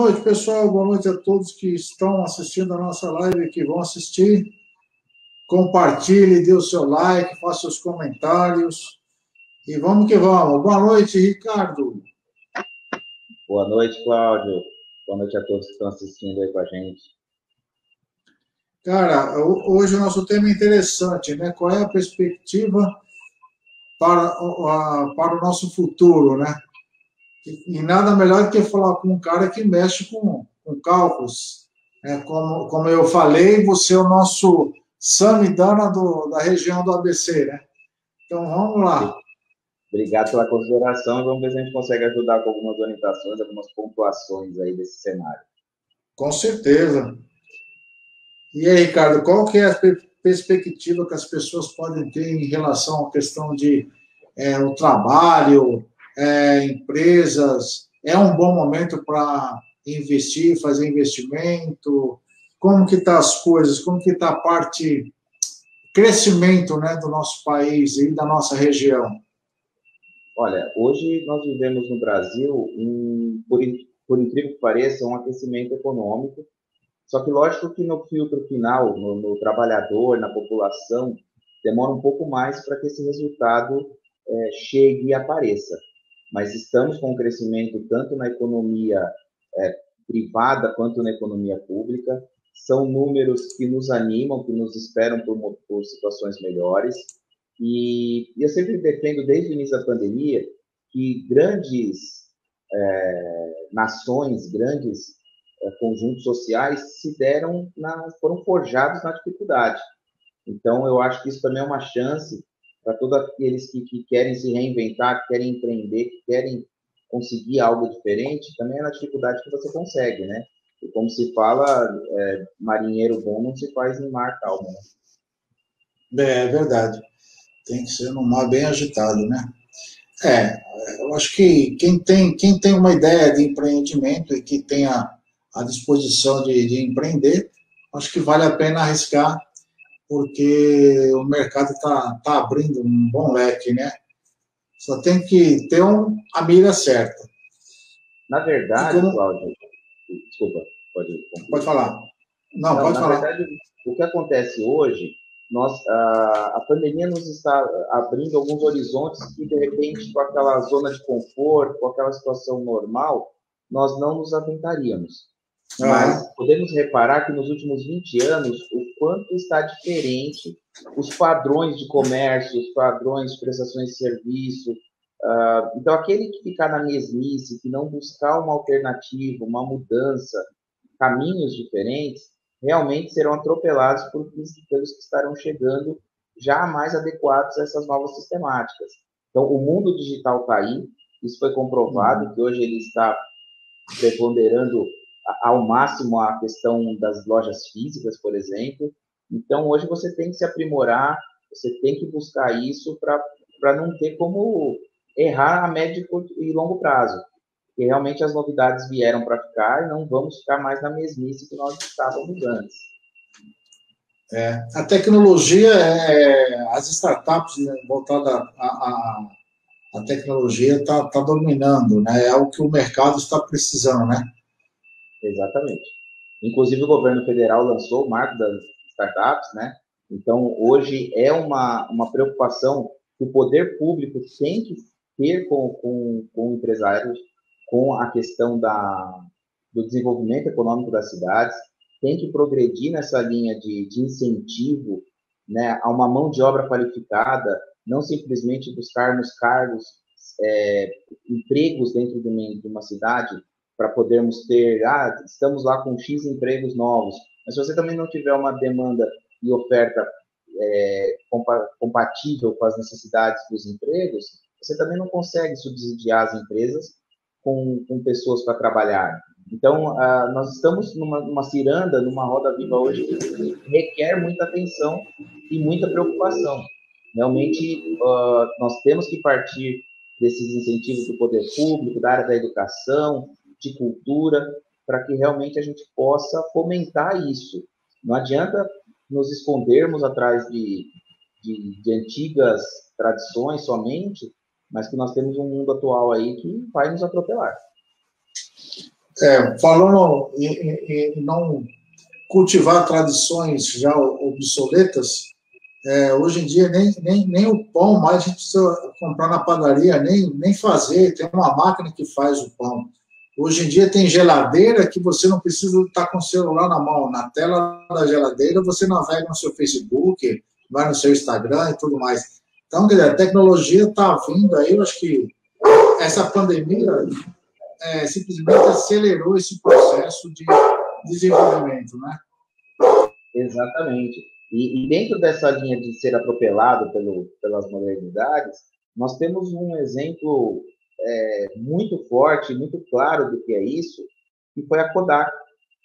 noite, pessoal. Boa noite a todos que estão assistindo a nossa live e que vão assistir. Compartilhe, dê o seu like, faça os comentários. E vamos que vamos. Boa noite, Ricardo. Boa noite, Cláudio. Boa noite a todos que estão assistindo aí com a gente. Cara, hoje o nosso tema é interessante, né? Qual é a perspectiva para o nosso futuro, né? E nada melhor do que falar com um cara que mexe com cálculos. Como eu falei, você é o nosso Samidana da região do ABC, né? Então, vamos lá. Obrigado pela consideração. Vamos ver se a gente consegue ajudar com algumas orientações, algumas pontuações aí desse cenário. Com certeza. E aí, Ricardo, qual que é a perspectiva que as pessoas podem ter em relação à questão de o trabalho, empresas? É um bom momento para investir, fazer investimento? Como que tá as coisas? Como que está a parte crescimento, né, do nosso país e da nossa região? Olha, hoje nós vivemos no Brasil, por incrível que pareça, um aquecimento econômico. Só que lógico que no filtro final, no trabalhador, na população, demora um pouco mais para que esse resultado chegue e apareça. Mas estamos com um crescimento tanto na economia privada quanto na economia pública. São números que nos animam, que nos esperam por situações melhores. E eu sempre defendo, desde o início da pandemia, que grandes nações, grandes conjuntos sociais foram forjados na dificuldade. Então, eu acho que isso também é uma chance para todos aqueles que querem se reinventar, que querem empreender, que querem conseguir algo diferente, também é na dificuldade que você consegue, né? E como se fala, marinheiro bom não se faz em mar calmo, né? É verdade. Tem que ser num mar bem agitado, né? Eu acho que quem tem uma ideia de empreendimento e que tem a disposição de empreender, acho que vale a pena arriscar, porque o mercado tá abrindo um bom leque, né? Só tem que ter a mira certa. Na verdade, Cláudio, desculpa, pode falar. Não, pode na falar. Verdade, o que acontece hoje, a pandemia nos está abrindo alguns horizontes que, de repente, com aquela zona de conforto, com aquela situação normal, nós não nos aventaríamos. Mas podemos reparar que nos últimos 20 anos, o quanto está diferente os padrões de comércio, os padrões de prestações de serviço. Então, aquele que ficar na mesmice, que não buscar uma alternativa, uma mudança, caminhos diferentes, realmente serão atropelados pelos que estarão chegando já mais adequados a essas novas sistemáticas. Então, o mundo digital está aí, isso foi comprovado, que hoje ele está preponderando ao máximo a questão das lojas físicas, por exemplo. Então, hoje você tem que se aprimorar, você tem que buscar isso para não ter como errar a médio e longo prazo. Porque realmente as novidades vieram para ficar e não vamos ficar mais na mesmice que nós estávamos antes. A tecnologia, as startups, né, voltadas à tecnologia, está dominando, né? É o que o mercado está precisando, né? Exatamente. Inclusive, o governo federal lançou o marco das startups, né? Então, hoje é uma preocupação que o poder público tem que ter com empresários, com a questão do desenvolvimento econômico das cidades, tem que progredir nessa linha de incentivo, né, a uma mão de obra qualificada, não simplesmente buscarmos cargos, empregos dentro de uma cidade, para podermos ter, estamos lá com X empregos novos, mas se você também não tiver uma demanda e oferta compatível com as necessidades dos empregos, você também não consegue subsidiar as empresas com pessoas para trabalhar. Então, nós estamos numa ciranda, numa roda viva hoje que requer muita atenção e muita preocupação. Realmente, nós temos que partir desses incentivos do poder público, da área da educação, de cultura, para que realmente a gente possa fomentar isso. Não adianta nos escondermos atrás de antigas tradições somente, mas que nós temos um mundo atual aí que vai nos atropelar. Falando em não cultivar tradições já obsoletas, hoje em dia nem o pão mais a gente precisa comprar na padaria, nem fazer, tem uma máquina que faz o pão. Hoje em dia tem geladeira que você não precisa estar com o celular na mão. Na tela da geladeira você navega no seu Facebook, vai no seu Instagram e tudo mais. Então, quer dizer, a tecnologia está vindo aí, eu acho que essa pandemia simplesmente acelerou esse processo de desenvolvimento, né? Exatamente. E dentro dessa linha de ser atropelado pelas modernidades, nós temos um exemplo muito forte, muito claro do que é isso, que foi a Kodak.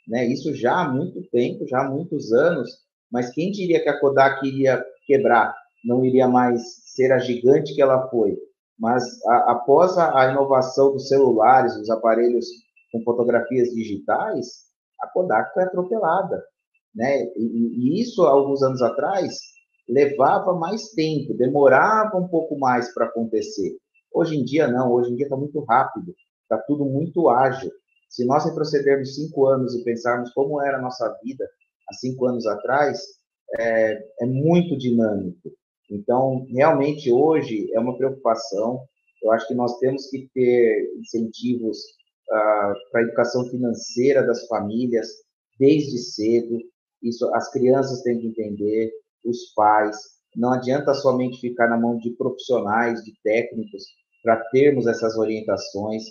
Né? Isso já há muito tempo, já há muitos anos, mas quem diria que a Kodak iria quebrar, não iria mais ser a gigante que ela foi. Mas após a inovação dos celulares, dos aparelhos com fotografias digitais, a Kodak foi atropelada. Né? E isso, há alguns anos atrás, levava mais tempo, demorava um pouco mais para acontecer. Hoje em dia, não. Hoje em dia está muito rápido, está tudo muito ágil. Se nós retrocedermos 5 anos e pensarmos como era a nossa vida há 5 anos atrás, é muito dinâmico. Então, realmente, hoje é uma preocupação. Eu acho que nós temos que ter incentivos para a educação financeira das famílias desde cedo. Isso as crianças têm que entender, os pais. Não adianta somente ficar na mão de profissionais, de técnicos, para termos essas orientações.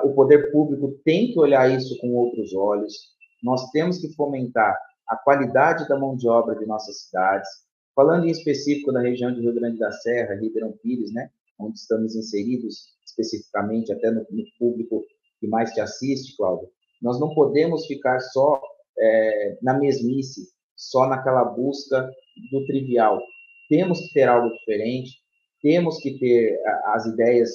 O poder público tem que olhar isso com outros olhos. Nós temos que fomentar a qualidade da mão de obra de nossas cidades. Falando em específico da região de Rio Grande da Serra, Ribeirão Pires, né, onde estamos inseridos especificamente, até no público que mais te assiste, Cláudio, nós não podemos ficar só na mesmice, só naquela busca do trivial. Temos que ter algo diferente, temos que ter as ideias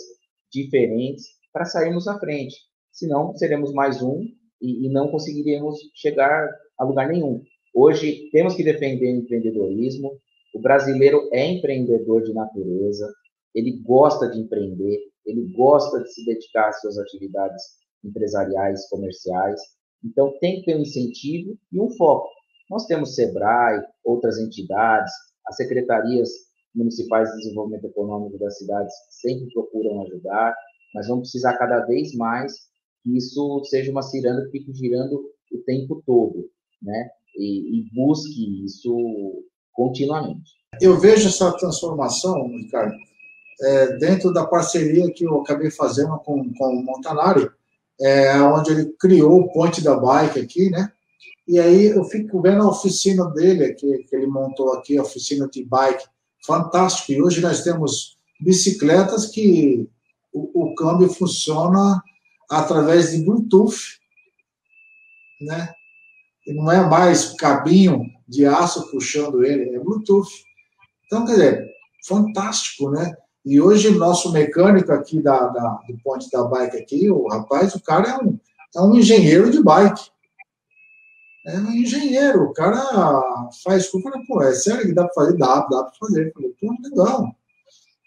diferentes para sairmos à frente. Senão, seremos mais um e não conseguiremos chegar a lugar nenhum. Hoje, temos que defender o empreendedorismo. O brasileiro é empreendedor de natureza, ele gosta de empreender, ele gosta de se dedicar às suas atividades empresariais, comerciais. Então, tem que ter um incentivo e um foco. Nós temos SEBRAE, outras entidades, as secretarias municipais de desenvolvimento econômico das cidades sempre procuram ajudar, mas vamos precisar cada vez mais que isso seja uma ciranda que fique girando o tempo todo, né? E busque isso continuamente. Eu vejo essa transformação, Ricardo, dentro da parceria que eu acabei fazendo com o Montanari, onde ele criou o Ponte da Bike aqui, né? E aí eu fico vendo a oficina dele, que ele montou aqui, a oficina de bike, fantástico. E hoje nós temos bicicletas que o câmbio funciona através de Bluetooth, né? E não é mais cabinho de aço puxando ele, é Bluetooth. Então, quer dizer, fantástico, né? E hoje, nosso mecânico aqui do Ponte da Bike aqui, o rapaz, o cara é um engenheiro de bike. É um engenheiro, o cara faz curva, pô, é sério que dá para fazer? Dá para fazer. Eu falei, pô, legal.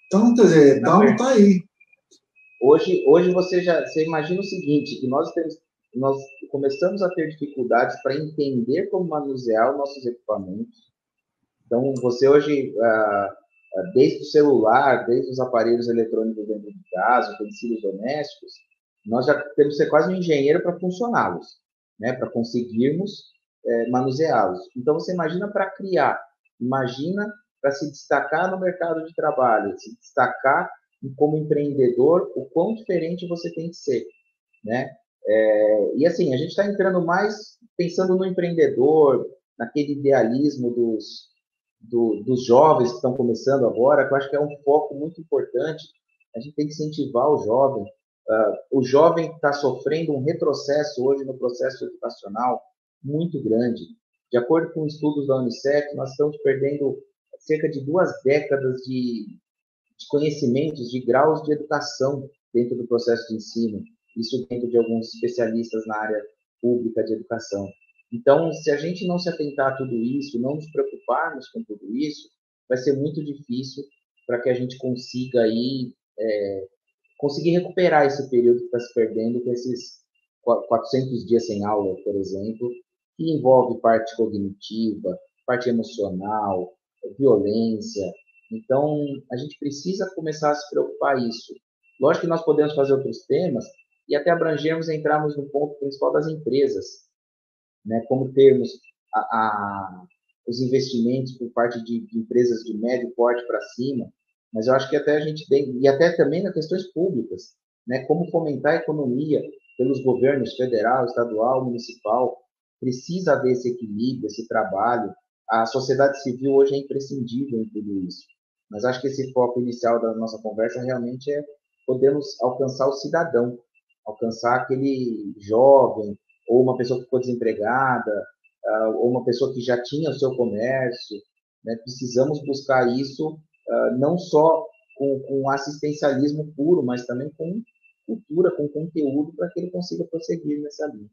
Então, quer dizer, então tá aí. Hoje você imagina o seguinte, que nós começamos a ter dificuldades para entender como manusear os nossos equipamentos. Então, você hoje, desde o celular, desde os aparelhos eletrônicos dentro de casa, utensílios domésticos, nós já temos que ser quase um engenheiro para funcioná-los, né? Para conseguirmos manuseá-los. Então, você imagina para criar, imagina para se destacar no mercado de trabalho, se destacar como empreendedor, o quão diferente você tem que ser, né? E assim, a gente está entrando mais pensando no empreendedor, naquele idealismo dos jovens que estão começando agora, que eu acho que é um foco muito importante. A gente tem que incentivar o jovem. O jovem está sofrendo um retrocesso hoje no processo educacional muito grande. De acordo com estudos da Unicef, nós estamos perdendo cerca de 2 décadas de conhecimentos, de graus de educação dentro do processo de ensino. Isso dentro de alguns especialistas na área pública de educação. Então, se a gente não se atentar a tudo isso, não nos preocuparmos com tudo isso, vai ser muito difícil para que a gente consiga aí conseguir recuperar esse período que está se perdendo com esses 400 dias sem aula, por exemplo, que envolve parte cognitiva, parte emocional, violência. Então, a gente precisa começar a se preocupar com isso. Lógico que nós podemos fazer outros temas e até abrangemos e entrarmos no ponto principal das empresas, né? Como termos os investimentos por parte de empresas de médio porte para cima, mas eu acho que até a gente tem, e até também nas questões públicas, né? Como fomentar a economia pelos governos federal, estadual, municipal, precisa haver esse equilíbrio, esse trabalho. A sociedade civil hoje é imprescindível em tudo isso. Mas acho que esse foco inicial da nossa conversa realmente é podermos alcançar o cidadão, alcançar aquele jovem, ou uma pessoa que ficou desempregada, ou uma pessoa que já tinha o seu comércio, né? Precisamos buscar isso não só com assistencialismo puro, mas também com cultura, com conteúdo, para que ele consiga prosseguir nessa linha.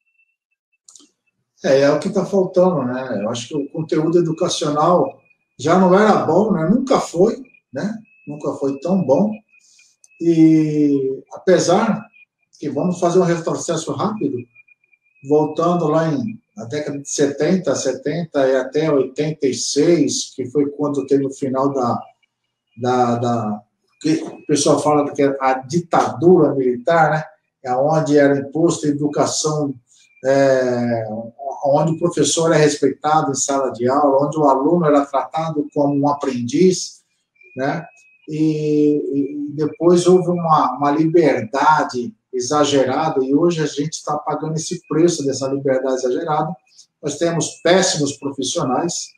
É o que está faltando, né? Eu acho que o conteúdo educacional já não era bom, né? Nunca foi, né? Nunca foi tão bom. E apesar que, vamos fazer um retrocesso rápido, voltando lá na década de 70 e até 86, que foi quando teve o final que o pessoal fala que é a ditadura militar, né? É onde era imposto a educação, onde o professor é respeitado em sala de aula, onde o aluno era tratado como um aprendiz, né? E depois houve uma liberdade exagerada, e hoje a gente está pagando esse preço dessa liberdade exagerada. Nós temos péssimos profissionais,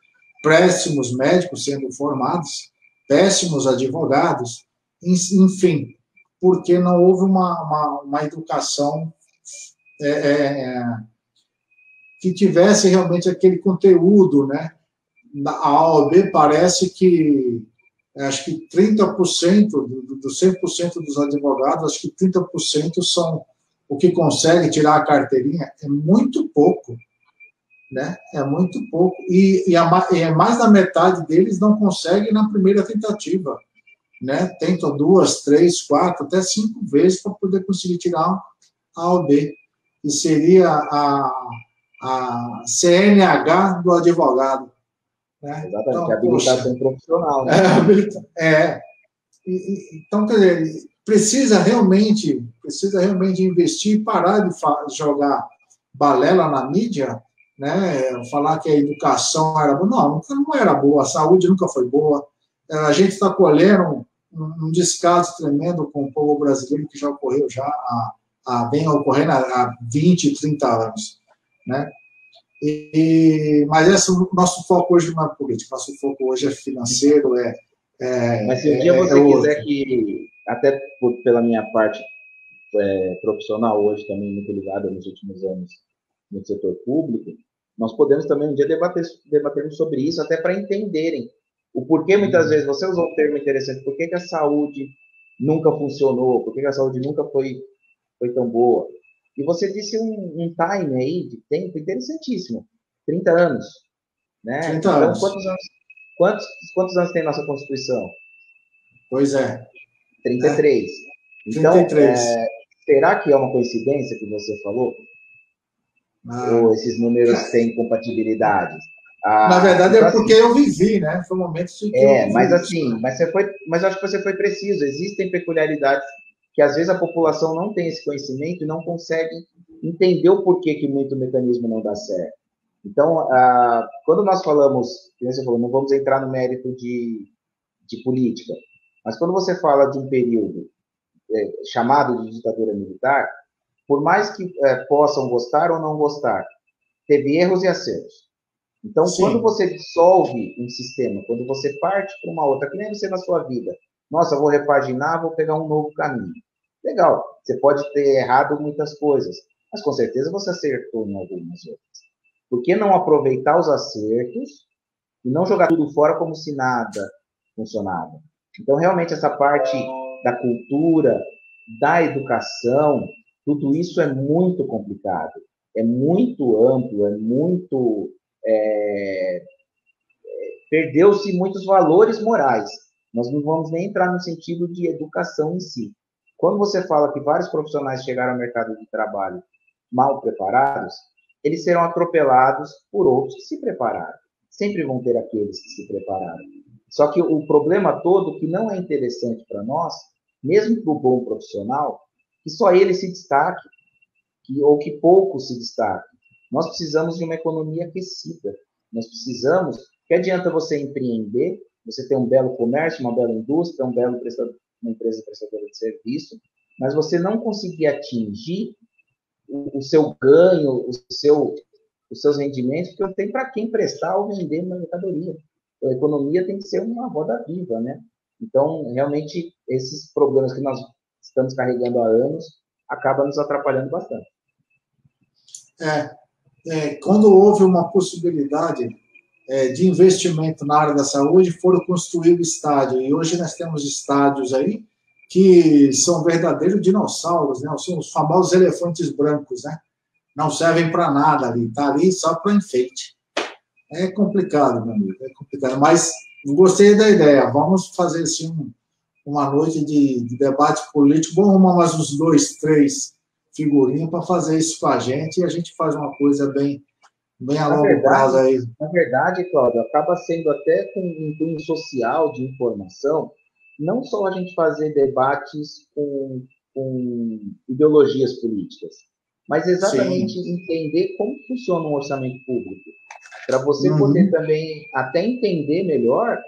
péssimos médicos sendo formados, péssimos advogados, enfim, porque não houve uma educação que tivesse realmente aquele conteúdo, né? A OAB parece que, acho que 30% do 100% dos advogados, acho que 30% são o que consegue tirar a carteirinha. É muito pouco, né? É muito pouco. E mais da metade deles não consegue na primeira tentativa, né? Tentam 2, 3, 4, até 5 vezes para poder conseguir tirar a OAB, que seria a CNH do advogado. Né? Exatamente, então, habilitação profissional. Né? Então, quer dizer, precisa realmente investir e parar de jogar balela na mídia, né? Falar que a educação era boa. Não era boa, a saúde nunca foi boa. A gente está colhendo um descaso tremendo com o povo brasileiro, que já ocorreu vem ocorrendo há 20, 30 anos. Né? Mas o nosso foco hoje não é político, nosso foco hoje é financeiro. Mas se um dia você quiser que, até pela minha parte profissional hoje, também muito ligada nos últimos anos no setor público, nós podemos também um dia debatermos sobre isso, até para entenderem o porquê, muitas vezes, você usou um termo interessante, por que a saúde nunca funcionou, por que a saúde nunca foi tão boa. E você disse um time aí de tempo interessantíssimo, 30 anos. Né? 30 então, anos. Quantos anos tem nossa Constituição? Pois é. 33. Né? Então, 33. Será que é uma coincidência que você falou? Ou esses números têm compatibilidade? Na verdade, então, é porque eu vivi, né? Foi um momento que eu vivi. Mas assim, mas eu acho que você foi preciso. Existem peculiaridades que às vezes a população não tem esse conhecimento e não consegue entender o porquê que muito mecanismo não dá certo. Então, quando nós falamos, como você falou, não vamos entrar no mérito de política, mas quando você fala de um período chamado de ditadura militar, por mais que possam gostar ou não gostar, teve erros e acertos. Então, Sim. Quando você dissolve um sistema, quando você parte para uma outra, que nem você na sua vida, nossa, vou repaginar, vou pegar um novo caminho. Legal, você pode ter errado muitas coisas, mas com certeza você acertou em algumas outras. Por que não aproveitar os acertos e não jogar tudo fora como se nada funcionava? Então, realmente, essa parte da cultura, da educação, tudo isso é muito complicado, é muito amplo, é muito... perdeu-se muitos valores morais. Nós não vamos nem entrar no sentido de educação em si. Quando você fala que vários profissionais chegaram ao mercado de trabalho mal preparados, eles serão atropelados por outros que se prepararam. Sempre vão ter aqueles que se prepararam. Só que o problema todo, que não é interessante para nós, mesmo para o bom profissional, que só ele se destaque, ou que pouco se destaque. Nós precisamos de uma economia aquecida. Nós precisamos... Que adianta você empreender, você ter um belo comércio, uma bela indústria, uma empresa prestadora de serviço, mas você não conseguir atingir o seu ganho, os seus rendimentos, porque não tem para quem prestar ou vender uma mercadoria. A economia tem que ser uma roda viva, né? Então, realmente, esses problemas que nós estamos carregando há anos acabam nos atrapalhando bastante. Quando houve uma possibilidade de investimento na área da saúde, foram construídos estádios, e hoje nós temos estádios aí que são verdadeiros dinossauros, né? São os famosos elefantes brancos, né? Não servem para nada ali, está ali só para enfeite. É complicado, meu amigo, é complicado, mas gostei da ideia, vamos fazer assim uma noite de debate político, vamos arrumar mais uns 2, 3 figurinhas para fazer isso com a gente, e a gente faz uma coisa bem a longo prazo aí. Na verdade, Cláudio, acaba sendo até com um cunho social de informação, não só a gente fazer debates com ideologias políticas, mas exatamente entender como funciona um orçamento público, para você poder também até entender melhor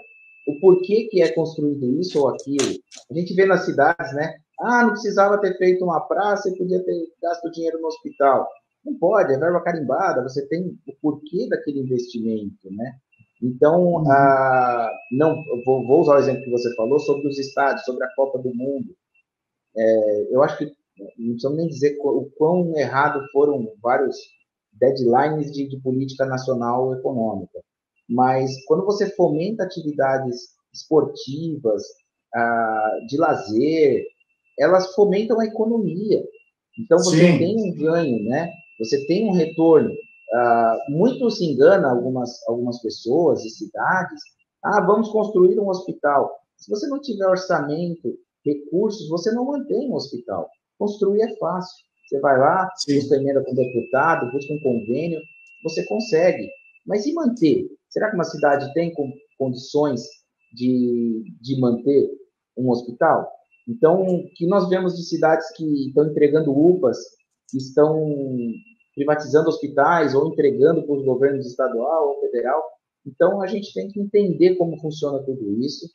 o porquê que é construído isso ou aquilo. A gente vê nas cidades, né? Não precisava ter feito uma praça e podia ter gasto dinheiro no hospital. Não pode, é verba carimbada, você tem o porquê daquele investimento, né? Então, não, vou usar o exemplo que você falou sobre os estádios, sobre a Copa do Mundo. Eu acho que não precisamos nem dizer o quão errado foram vários deadlines de política nacional econômica. Mas quando você fomenta atividades esportivas, de lazer, elas fomentam a economia. Então, você tem um ganho, né? Você tem um retorno. Muito se engana algumas pessoas e cidades. Vamos construir um hospital. Se você não tiver orçamento, recursos, você não mantém um hospital. Construir é fácil. Você vai lá, busca emenda com o deputado, busca um convênio, você consegue. Mas e manter? Será que uma cidade tem condições de manter um hospital? Então, o que nós vemos de cidades que estão entregando UPAs, que estão privatizando hospitais ou entregando para os governos estadual ou federal. Então, a gente tem que entender como funciona tudo isso.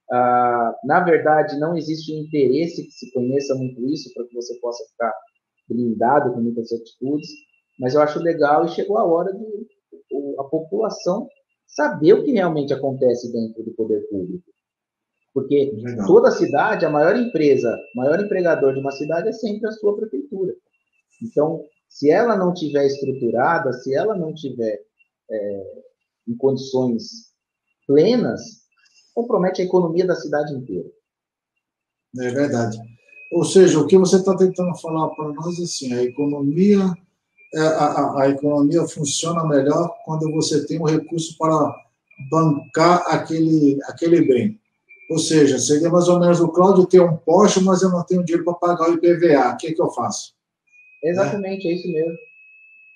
Na verdade, não existe um interesse que se conheça muito isso para que você possa ficar blindado com muitas atitudes, mas eu acho legal e chegou a hora de a população saber o que realmente acontece dentro do poder público. Porque toda cidade, a maior empresa, o maior empregador de uma cidade é sempre a sua prefeitura. Então, se ela não tiver estruturada, se ela não tiver em condições plenas, compromete a economia da cidade inteira. É verdade. Ou seja, o que você está tentando falar para nós é assim, a economia funciona melhor quando você tem um recurso para bancar aquele bem. Ou seja, seria mais ou menos o Cláudio ter um Porsche, mas eu não tenho dinheiro para pagar o IPVA. O que eu faço? Exatamente, é isso mesmo.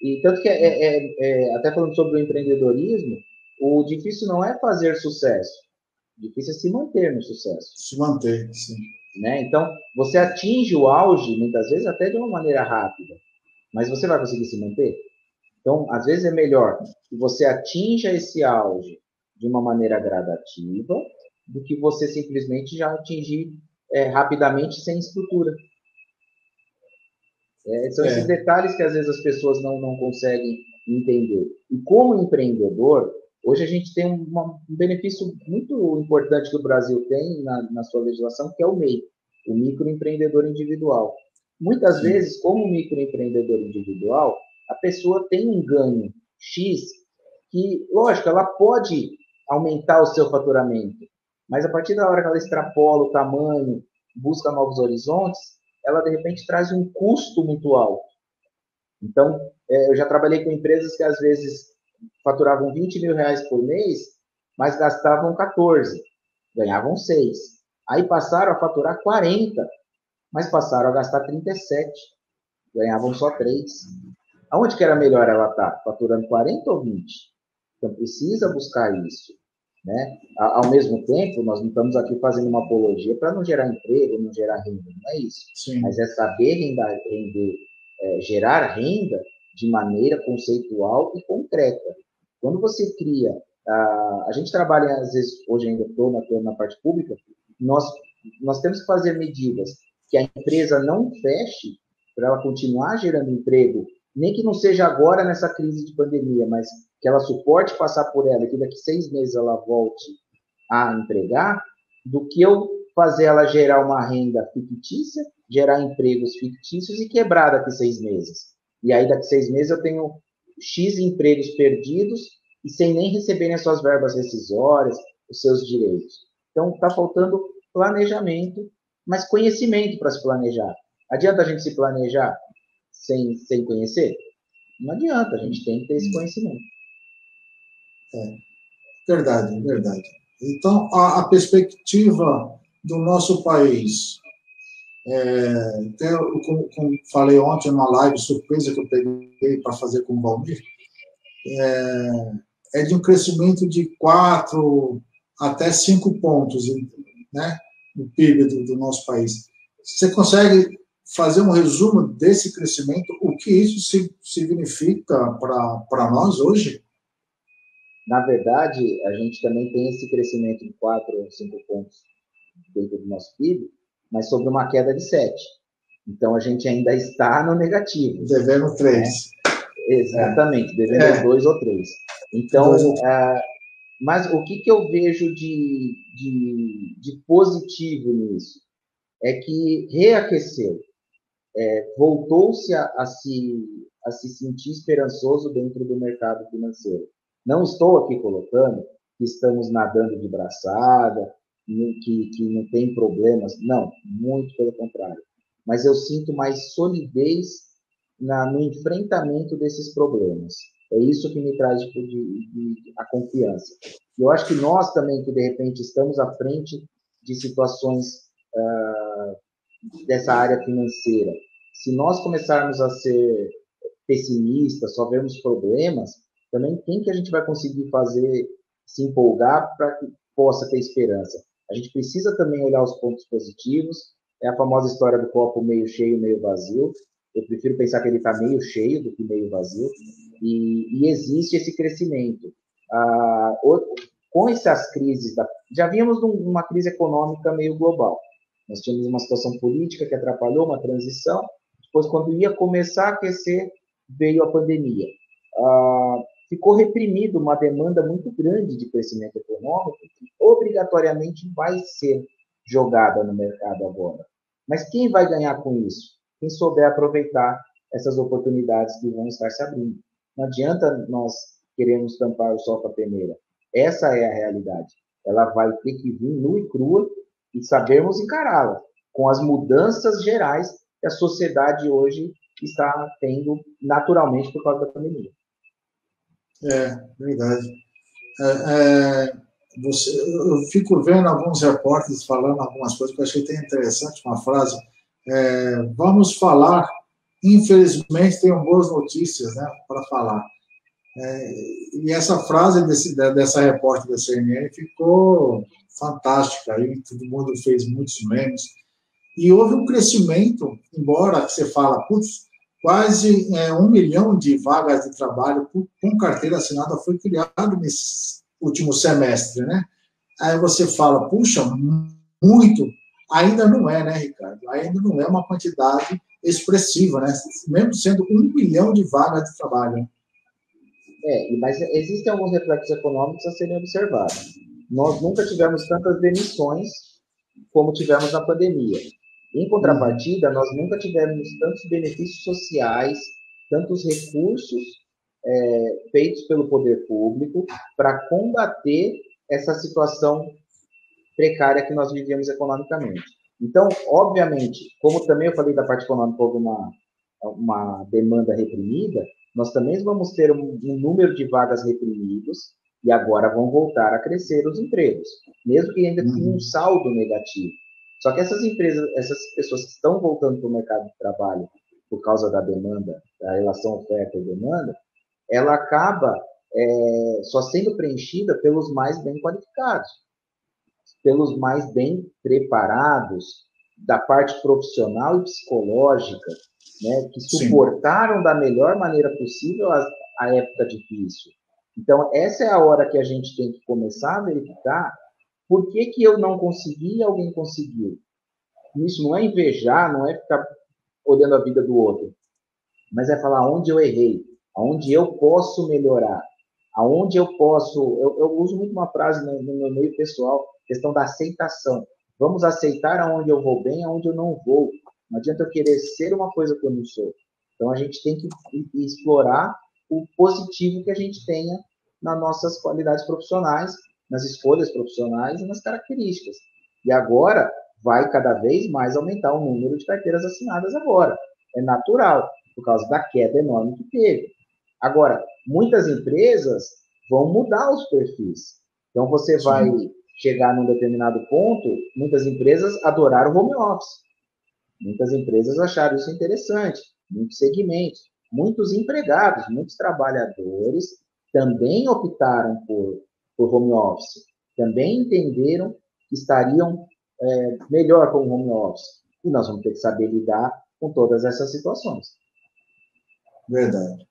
E tanto que, até falando sobre o empreendedorismo, o difícil não é fazer sucesso, o difícil é se manter no sucesso. Se manter, sim. Né? Então, você atinge o auge, muitas vezes, até de uma maneira rápida, mas você vai conseguir se manter? Então, às vezes é melhor que você atinja esse auge de uma maneira gradativa do que você simplesmente já atingir rapidamente sem estrutura. São esses detalhes que às vezes as pessoas não conseguem entender. E como empreendedor, hoje a gente tem um benefício muito importante que o Brasil tem na sua legislação, que é o MEI, o microempreendedor individual. Muitas vezes, como microempreendedor individual, a pessoa tem um ganho X que, lógico, ela pode aumentar o seu faturamento, mas a partir da hora que ela extrapola o tamanho, busca novos horizontes, ela, de repente, traz um custo muito alto. Então, eu já trabalhei com empresas que, às vezes, faturavam 20 mil reais por mês, mas gastavam 14, ganhavam 6. Aí passaram a faturar 40, mas passaram a gastar 37. ganhavam só 3. Aonde que era melhor ela estar? Faturando 40 ou 20? Então, precisa buscar isso. Né? Ao mesmo tempo, nós não estamos aqui fazendo uma apologia para não gerar emprego, não gerar renda, não é isso. Sim. Mas é saber gerar renda de maneira conceitual e concreta. Quando você cria, a gente trabalha, às vezes, hoje ainda estou na parte pública, nós temos que fazer medidas que a empresa não feche para ela continuar gerando emprego, nem que não seja agora nessa crise de pandemia, mas que ela suporte passar por ela e que daqui 6 meses ela volte a empregar, do que eu fazer ela gerar uma renda fictícia, gerar empregos fictícios e quebrar daqui 6 meses. E aí daqui 6 meses eu tenho X empregos perdidos e sem nem receberem as suas verbas rescisórias, os seus direitos. Então está faltando planejamento, mas conhecimento para se planejar. Adianta a gente se planejar sem conhecer? Não adianta, a gente tem que ter esse conhecimento. Verdade, verdade. Então, a perspectiva do nosso país, como falei ontem numa live surpresa que eu peguei para fazer com o Valmir, é de um crescimento de 4 até 5 pontos, né, no PIB do nosso país. Você consegue fazer um resumo desse crescimento? O que isso significa para nós hoje? Na verdade, a gente também tem esse crescimento de 4 ou 5 pontos dentro do nosso PIB, mas sobre uma queda de 7. Então, a gente ainda está no negativo. Devendo 3. Né? Exatamente, devendo 2 ou 3. Então, mas o que eu vejo de positivo nisso? É que reaqueceu. Voltou-se a se sentir esperançoso dentro do mercado financeiro. Não estou aqui colocando que estamos nadando de braçada, que não tem problemas. Não, muito pelo contrário. Mas eu sinto mais solidez no enfrentamento desses problemas. É isso que me traz a confiança. Eu acho que nós também, que de repente estamos à frente de situações dessa área financeira, se nós começarmos a ser pessimistas, só vermos problemas, também quem que a gente vai conseguir fazer se empolgar para que possa ter esperança? A gente precisa também olhar os pontos positivos. É a famosa história do copo meio cheio, meio vazio. Eu prefiro pensar que ele está meio cheio do que meio vazio. E existe esse crescimento. Com essas crises, já víamos uma crise econômica meio global. Nós tínhamos uma situação política que atrapalhou uma transição. Depois, quando ia começar a aquecer, veio a pandemia. Ficou reprimido uma demanda muito grande de crescimento econômico que obrigatoriamente vai ser jogada no mercado agora. Mas quem vai ganhar com isso? Quem souber aproveitar essas oportunidades que vão estar se abrindo. Não adianta nós querermos tampar o sol com a peneira. Essa é a realidade. Ela vai ter que vir nua e crua e sabermos encará-la com as mudanças gerais que a sociedade hoje está tendo naturalmente por causa da pandemia. Verdade. Eu fico vendo alguns repórteres falando algumas coisas que eu achei até interessante, uma frase. Vamos falar, infelizmente, tenho boas notícias, né, para falar. E essa frase dessa repórter da CNN ficou fantástica, aí todo mundo fez muitos memes. E houve um crescimento, embora você fala, putz, quase 1 milhão de vagas de trabalho com carteira assinada foi criado nesse último semestre, né? Aí você fala, puxa, muito, ainda não é, né, Ricardo? Ainda não é uma quantidade expressiva, né? Mesmo sendo 1 milhão de vagas de trabalho. Mas existem alguns reflexos econômicos a serem observados. Nós nunca tivemos tantas demissões como tivemos na pandemia. Em contrapartida, nós nunca tivemos tantos benefícios sociais, tantos recursos feitos pelo poder público para combater essa situação precária que nós vivíamos economicamente. Então, obviamente, como também eu falei da parte econômica, houve uma demanda reprimida, nós também vamos ter um número de vagas reprimidos e agora vão voltar a crescer os empregos, mesmo que ainda tenha um saldo negativo. Só que essas pessoas que estão voltando para o mercado de trabalho por causa da demanda, da relação oferta e demanda, ela acaba só sendo preenchida pelos mais bem qualificados, pelos mais bem preparados, da parte profissional e psicológica, né, que suportaram Sim. da melhor maneira possível a época difícil. Então, essa é a hora que a gente tem que começar a verificar por que eu não consegui e alguém conseguiu. Isso não é invejar, não é ficar olhando a vida do outro, mas é falar onde eu errei, aonde eu posso melhorar, aonde eu posso... Eu uso muito uma frase no meu meio pessoal, questão da aceitação. Vamos aceitar aonde eu vou bem, aonde eu não vou. Não adianta eu querer ser uma coisa que eu não sou. Então, a gente tem que explorar o positivo que a gente tenha nas nossas qualidades profissionais, nas escolhas profissionais e nas características. E agora, vai cada vez mais aumentar o número de carteiras assinadas agora. É natural, por causa da queda enorme que teve. Agora, muitas empresas vão mudar os perfis. Então, você Sim. vai chegar num determinado ponto, muitas empresas adoraram o home office. Muitas empresas acharam isso interessante, muitos segmentos, muitos empregados, muitos trabalhadores também optaram por home office, também entenderam que estariam melhor com o home office. E nós vamos ter que saber lidar com todas essas situações. Verdade.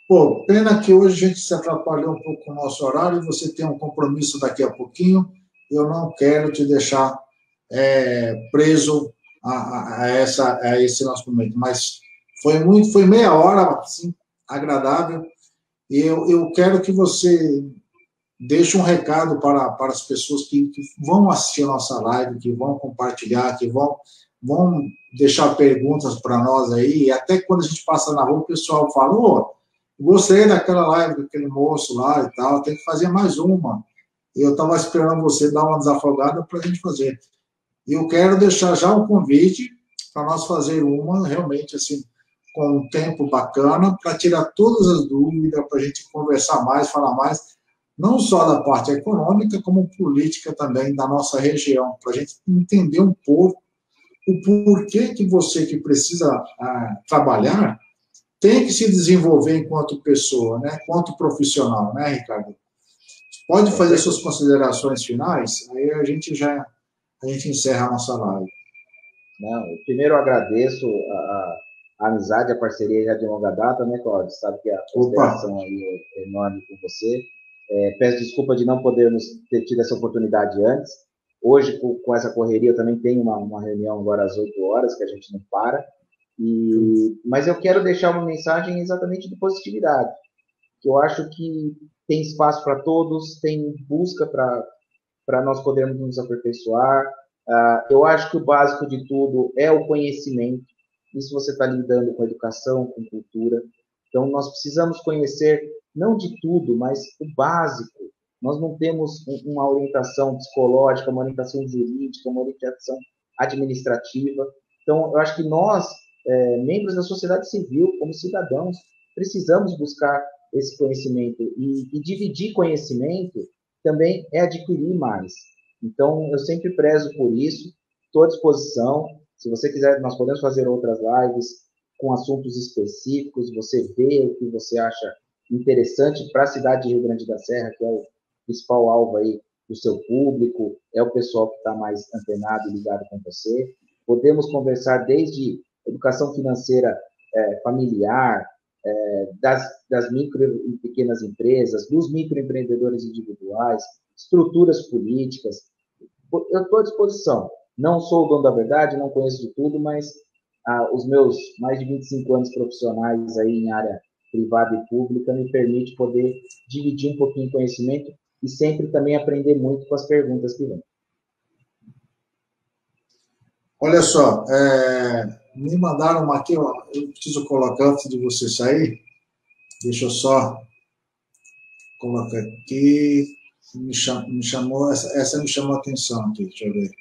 Pô, pena que hoje a gente se atrapalhou um pouco com o nosso horário, você tem um compromisso daqui a pouquinho, eu não quero te deixar preso a esse nosso momento, mas foi meia hora, assim, agradável, e eu quero que você deixe um recado para as pessoas que vão assistir a nossa live, que vão compartilhar, que vão deixar perguntas para nós aí, e até quando a gente passa na rua, o pessoal fala, gostei daquela live daquele moço lá e tal, tem que fazer mais uma. E eu estava esperando você dar uma desafogada para a gente fazer. E eu quero deixar já um convite para nós fazer uma, realmente, assim, com um tempo bacana, para tirar todas as dúvidas, para a gente conversar mais, falar mais, não só da parte econômica, como política também da nossa região, para a gente entender um pouco o porquê que você que precisa trabalhar tem que se desenvolver enquanto pessoa, né, enquanto profissional, né, Ricardo? Pode fazer suas considerações finais, aí a gente encerra a nossa live. Não, primeiro eu agradeço a amizade, a parceria já de longa data, né, Cláudio? Sabe que a consideração aí é enorme com você. Peço desculpa de não podermos ter tido essa oportunidade antes. Hoje, com essa correria, eu também tenho uma reunião agora às 8 horas, que a gente não para. Mas eu quero deixar uma mensagem exatamente de positividade, que eu acho que tem espaço para todos, tem busca para nós podermos nos aperfeiçoar. Eu acho que o básico de tudo é o conhecimento. Isso você está lidando com educação, com cultura. Então, nós precisamos conhecer, não de tudo, mas o básico. Nós não temos uma orientação psicológica, uma orientação jurídica, uma orientação administrativa. Então, eu acho que nós, membros da sociedade civil, como cidadãos, precisamos buscar esse conhecimento. E dividir conhecimento também é adquirir mais. Então, eu sempre prezo por isso, estou à disposição. Se você quiser, nós podemos fazer outras lives com assuntos específicos, você vê o que você acha interessante para a cidade de Rio Grande da Serra, que é o principal alvo aí do seu público, é o pessoal que está mais antenado e ligado com você. Podemos conversar desde educação financeira familiar, das micro e pequenas empresas, dos microempreendedores individuais, estruturas políticas. Eu estou à disposição. Não sou o dono da verdade, não conheço de tudo, mas os meus mais de 25 anos profissionais aí em área privada e pública me permite poder dividir um pouquinho de conhecimento e sempre também aprender muito com as perguntas que vêm. Olha só, me mandaram uma aqui, ó, eu preciso colocar antes de você sair, deixa eu só colocar aqui, me chamou, essa me chamou a atenção aqui, deixa eu ver.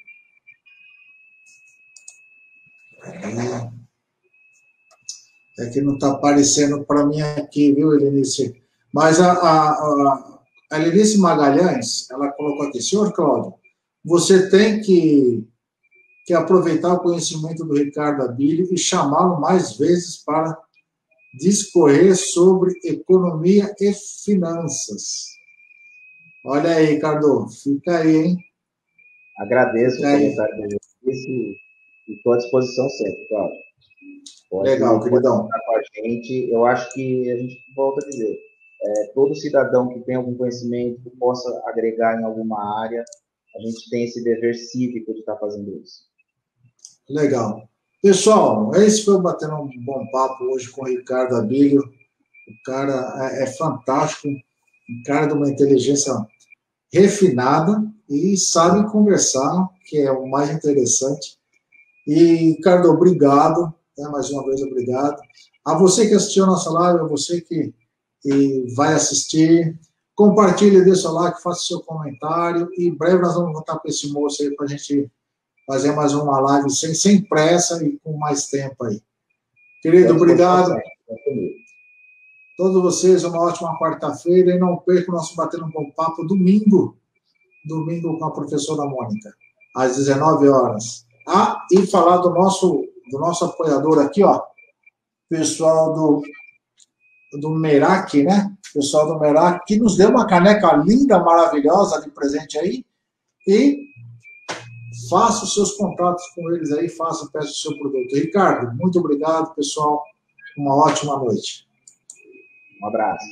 É que não está aparecendo para mim aqui, viu, Helenice? Mas a Helenice Magalhães, ela colocou aqui, senhor Cláudio, você tem que que é aproveitar o conhecimento do Ricardo Abílio e chamá-lo mais vezes para discorrer sobre economia e finanças. Olha aí, Ricardo, fica aí, hein? Agradeço o comentário de vocês e estou à disposição sempre, Cláudio. Legal, queridão. Contar com a gente. Eu acho que a gente volta a dizer, todo cidadão que tem algum conhecimento, que possa agregar em alguma área, a gente tem esse dever cívico de estar fazendo isso. Legal. Pessoal, esse foi o Batendo um Bom Papo hoje com o Ricardo Abílio. O cara é fantástico, um cara de uma inteligência refinada e sabe conversar, que é o mais interessante. E, Ricardo, obrigado, né, mais uma vez, obrigado. A você que assistiu a nossa live, a você que vai assistir, compartilhe, dê seu like, faça seu comentário, e em breve nós vamos voltar com esse moço aí para a gente fazer mais uma live sem pressa e com mais tempo aí. Querido, obrigado. Todos vocês, uma ótima quarta-feira, e não perca o nosso Batendo um Bom Papo domingo com a professora Mônica, às 19 horas. Ah, e falar do nosso apoiador aqui, ó, pessoal do Merak, né? Pessoal do Merak, que nos deu uma caneca linda, maravilhosa de presente aí, e faça os seus contatos com eles aí, peça o seu produto. Ricardo, muito obrigado, pessoal, uma ótima noite. Um abraço.